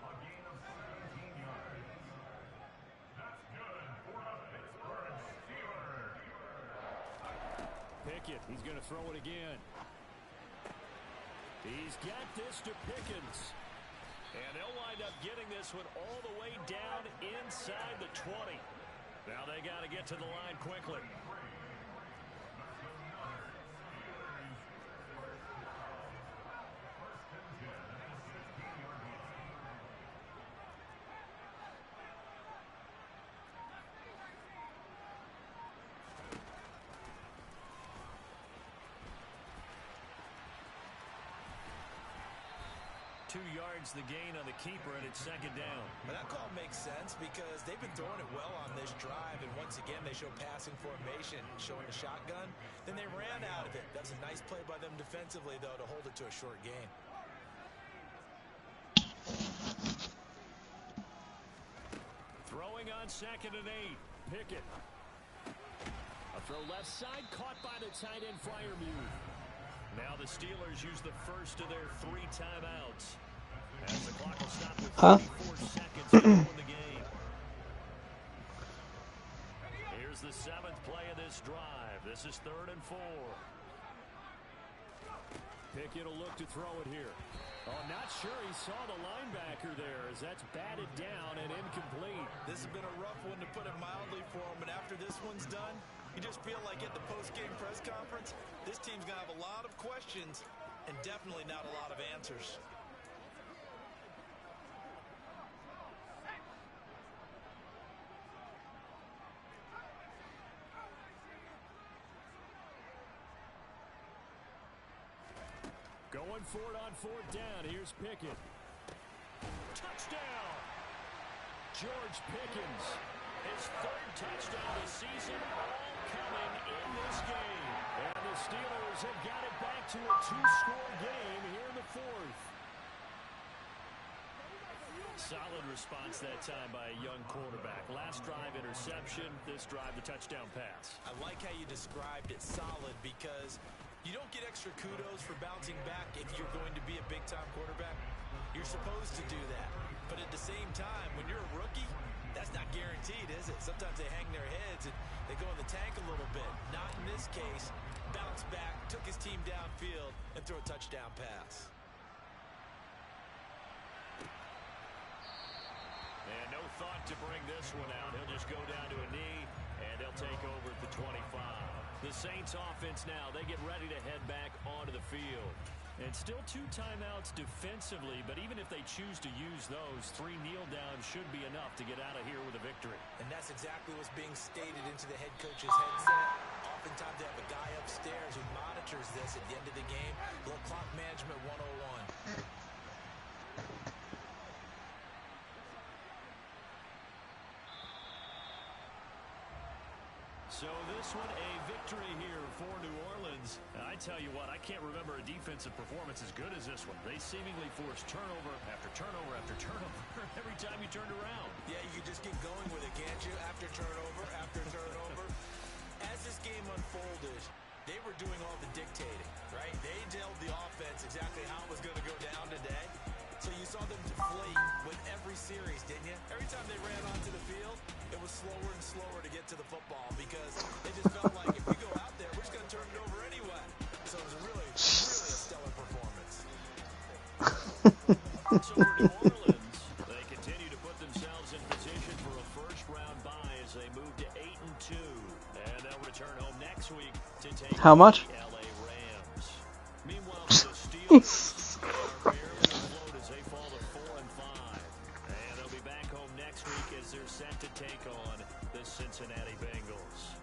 Pickett, he's going to throw it again. He's got this to Pickens. And they'll wind up getting this one all the way down inside the 20. Now they got to get to the line quickly. yards the gain on the keeper, and it's second down. But that call makes sense because they've been throwing it well on this drive, and once again they show passing formation, showing the shotgun. Then they ran out of it. That's a nice play by them defensively, though, to hold it to a short gain. Throwing on 2nd and 8. Pickett. A throw left side, caught by the tight end Freiermuth. Now the Steelers use the first of their 3 timeouts. As the clock will stop with 34 seconds to go in the game. Here's the 7th play of this drive. This is 3rd and 4. Pickett will look to throw it here. Oh, not sure he saw the linebacker there as that's batted down and incomplete. This has been a rough one, to put it mildly, for him. And after this one's done, you just feel like at the post-game press conference, this team's going to have a lot of questions and definitely not a lot of answers. Going for it on 4th down. Here's Pickett. Touchdown! George Pickens. His 3rd touchdown this season, all coming in this game. And the Steelers have got it back to a 2-score game here in the 4th. Solid response that time by a young quarterback. Last drive, interception. This drive, the touchdown pass. I like how you described it, solid, because you don't get extra kudos for bouncing back if you're going to be a big-time quarterback. You're supposed to do that. But at the same time, when you're a rookie, That's not guaranteed, is it? Sometimes they hang their heads and they go in the tank a little bit. Not in this case. Bounced back, took his team downfield, and threw a touchdown pass. And no thought to bring this one out. He'll just go down to a knee, and they'll take over at the 25. The Saints offense now, they get ready to head back onto the field. And still 2 timeouts defensively, but even if they choose to use those, 3 kneel downs should be enough to get out of here with a victory. And that's exactly what's being stated into the head coach's headset. Oftentimes they have a guy upstairs who monitors this at the end of the game. Little clock management 101. So this one, a victory here for New Orleans. I tell you what, I can't remember a defensive performance as good as this one. They seemingly forced turnover after turnover after turnover every time you turned around. Yeah, you can just keep going with it, can't you? After turnover, after turnover. As this game unfolded, they were doing all the dictating, right? They told the offense exactly how it was going to go down today. So you saw them deflate with every series, didn't you? Every time they ran onto the field, it was slower and slower to get to the football because they just felt like if we go out there, we're just going to turn it over anyway. So it was really a stellar performance. So for New Orleans, they continue to put themselves in position for a first-round bye as they move to 8-2. And they'll return home next week to take How much? the LA Rams. Meanwhile, for the Steelers, are barely afloat as they fall to 4-5. And they'll be back home next week as they're set to take on the Cincinnati Bengals.